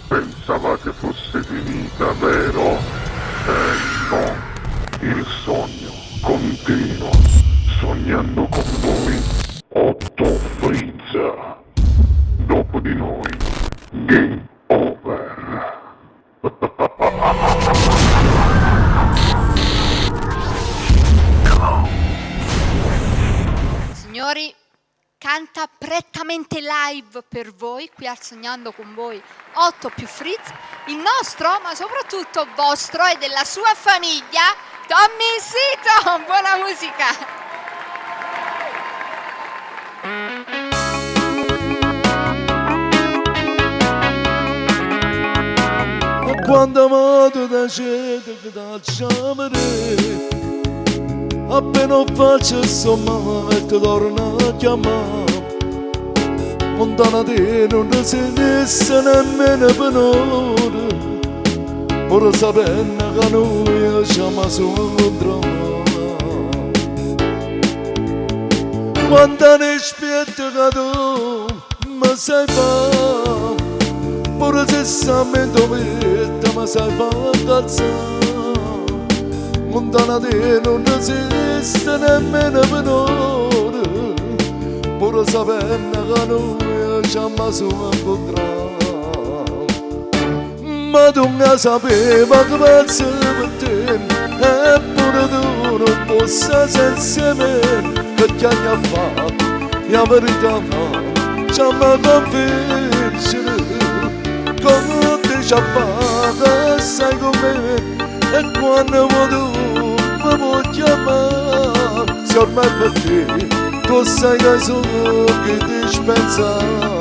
Pensavate fosse finita, vero? No, il sogno continua, sognando con voi, Otto Frizza. Dopo di noi, game over. Signori, canta prettamente live per voi, qui al Sognando con voi, Otto più Frizz, il nostro, ma soprattutto vostro e della sua famiglia, Tommy Sito. Buona musica! Quando modo da gente che da chiamare, appena faccio insomma e ti torno a chiamare, lontana di non si disse nemmeno per ora, ora sapendo che noi siamo scontrati. Quando ne spietta che tu mi sai fare, ora se siamo dove ma sai fare cazzare, lontana di non esiste nemmeno per ora, pur sapendo che noi siamo solo incontrati. Ma tu mi sapeva che pensi per te, eppure tu non possa senza me, che ti hai fatto, la verità no, ci mi convincere, come ti ci appare, sai come. E quando tu mi vuoi chiamare, se ormai per te tu sai che sono che indispensabile.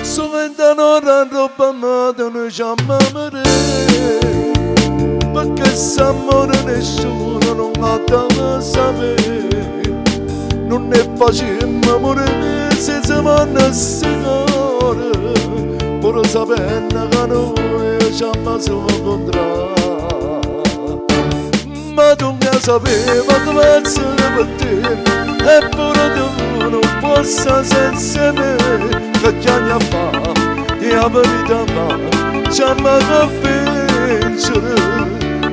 Sovente non roba ma non ci amare, perché s'amore nessuno non ha da sapere, non è facile amore se si manna signore, pur sapendo che noi siamo solo incontrati. Ma tu mi sapeva che pensi per te, eppure tu non possa senza me, che ti hai fatto, la verità ma ci mi convincere.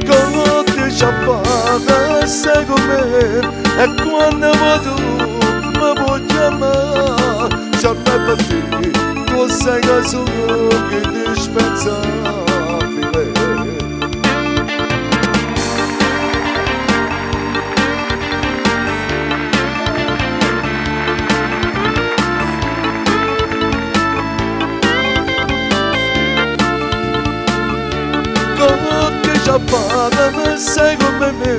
Come ti ci appare, sai com'è, e quando tu mi vuoi chiamare, se ormai per te, tu sai che sono indispensabile. Appare, sai come me,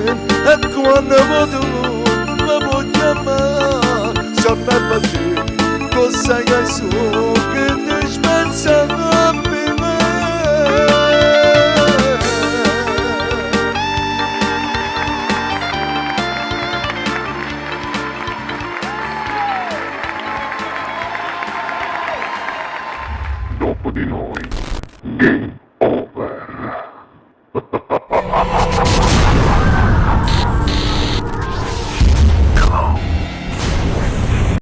e quando tu mi vuoi chiamare, se ormai per te, tu sai che sono